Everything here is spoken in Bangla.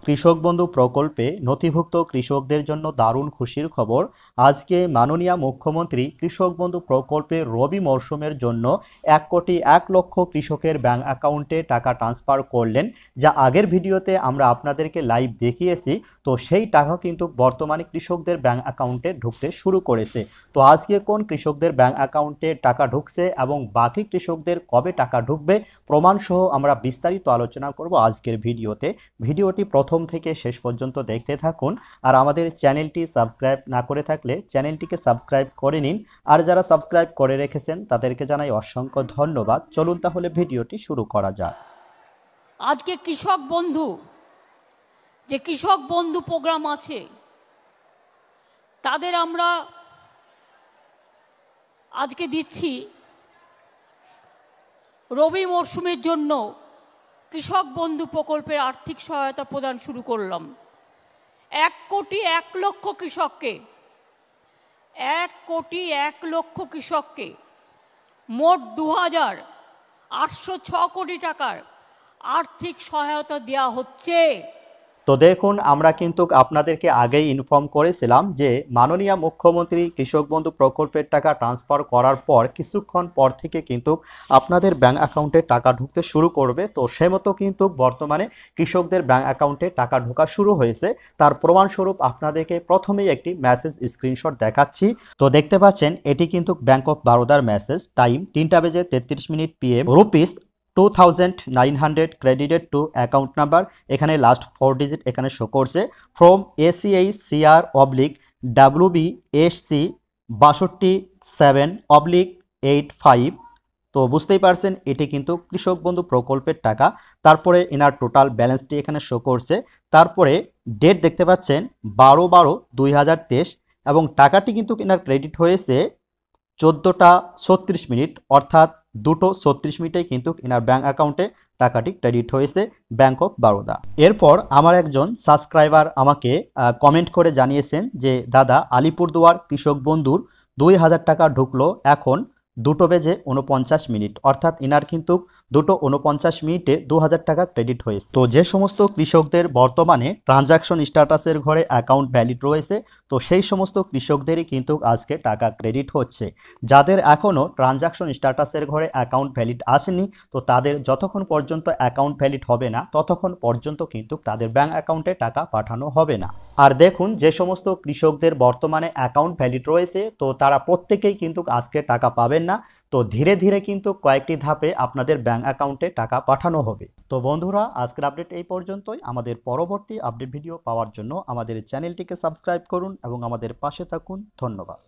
কৃষক বন্ধু প্রকল্পে নথিভুক্ত কৃষকদের জন্য দারুণ খুশির খবর। আজকে মাননীয় মুখ্যমন্ত্রী কৃষক বন্ধু প্রকল্পে রবি মরশুমের জন্য 1,01,00,000 কৃষকের ব্যাংক অ্যাকাউন্টে টাকা ট্রান্সফার করলেন, যা আগের ভিডিওতে আমরা আপনাদেরকে লাইভ দেখিয়েছি। তো সেই টাকা কিন্তু বর্তমানে কৃষকদের ব্যাংক অ্যাকাউন্টে ঢুকতে শুরু করেছে। তো আজকে কোন কৃষকদের ব্যাংক অ্যাকাউন্টে টাকা ঢুকছে এবং বাকি কৃষকদের কবে টাকা ঢুকবে প্রমাণসহ আমরা বিস্তারিত আলোচনা করব আজকের ভিডিওতে। ভিডিওটি প্রথম থেকে শেষ পর্যন্ত দেখতে থাকুন। আর আমাদের চ্যানেলটি সাবস্ক্রাইব না করে থাকলে চ্যানেলটিকে সাবস্ক্রাইব করে নিন। আর যারা সাবস্ক্রাইব করে রেখেছেন তাদেরকে জানাই অসংখ্য ধন্যবাদ। চলুন তাহলে ভিডিওটি শুরু করা যাক। আজকে কৃষক বন্ধু, যে কৃষক বন্ধু প্রোগ্রাম আছে, তাদের আমরা আজকে দিচ্ছি রবি মরশুমের জন্য কৃষক বন্ধু প্রকল্পের আর্থিক সহায়তা প্রদান শুরু করলাম। 1,01,00,000 কৃষককে, 1,01,00,000 কৃষককে মোট 2,806 কোটি টাকার আর্থিক সহায়তা দেওয়া হচ্ছে। তো দেখুন, আমরা কিন্তু আপনাদেরকে আগেই ইনফর্ম করেছিলাম যে মাননীয় মুখ্যমন্ত্রী কৃষক বন্ধু প্রকল্পের টাকা ট্রান্সফার করার পর কিছুক্ষণ পর থেকে কিন্তু আপনাদের ব্যাংক অ্যাকাউন্টে টাকা ঢুকতে শুরু করবে। তো সে মতো কিন্তু বর্তমানে কৃষকদের ব্যাংক অ্যাকাউন্টে টাকা ঢোকা শুরু হয়েছে। তার প্রমাণস্বরূপ আপনাদেরকে প্রথমেই একটি মেসেজ স্ক্রিনশট দেখাচ্ছি। তো দেখতে পাচ্ছেন এটি কিন্তু ব্যাংক অফ বারোদার message. Time 3:33 PM, rupees 2,900 credited to account number. এখানে লাস্ট 4 ডিজিট এখানে শো করছে। From ACICR/WBSC 62/7/85। তো বুঝতেই পারছেন এটি কিন্তু কৃষক বন্ধু প্রকল্পের টাকা। তারপরে এনার টোটাল ব্যালেন্সটি এখানে শো করছে। তারপরে ডেট দেখতে পাচ্ছেন 12/12/2023 এবং টাকাটি কিন্তু এনার ক্রেডিট হয়েছে 14:36, অর্থাৎ 2:36 কিন্তু এনার ব্যাংক অ্যাকাউন্টে টাকাটি ক্রেডিট হয়েছে ব্যাংক অফ বারোদা। এরপর আমার একজন সাবস্ক্রাইবার আমাকে কমেন্ট করে জানিয়েছেন যে দাদা, আলিপুরদুয়ার কৃষক বন্ধুর 2,000 টাকা ঢুকলো এখন 2:49, অর্থাৎ ইনার কিন্তু 2:49 2,000 টাকা ক্রেডিট হয়েছে। তো যে সমস্ত কৃষকদের বর্তমানে ট্রানজাকশন স্ট্যাটাসের ঘরে অ্যাকাউন্ট ভ্যালিড রয়েছে, তো সেই সমস্ত কৃষকদেরই কিন্তু আজকে টাকা ক্রেডিট হচ্ছে। যাদের এখনও ট্রানজাকশন স্ট্যাটাসের ঘরে অ্যাকাউন্ট ভ্যালিড আসেনি, তো তাদের যতক্ষণ পর্যন্ত অ্যাকাউন্ট ভ্যালিড হবে না ততক্ষণ পর্যন্ত কিন্তু তাদের ব্যাংক অ্যাকাউন্টে টাকা পাঠানো হবে না। আর দেখুন, যে সমস্ত কৃষকদের বর্তমানে অ্যাকাউন্ট ভ্যালিড রয়েছে, তো তারা প্রত্যেকেই কিন্তু আজকে টাকা পাবেন না। তো ধীরে ধীরে কিন্তু কয়েকটি ধাপে আপনাদের ব্যাংক অ্যাকাউন্টে টাকা পাঠানো হবে। তো বন্ধুরা, আজকের আপডেট এই পর্যন্তই। আমাদের পরবর্তী আপডেট ভিডিও পাওয়ার জন্য আমাদের চ্যানেলটিকে সাবস্ক্রাইব করুন এবং আমাদের পাশে থাকুন। ধন্যবাদ।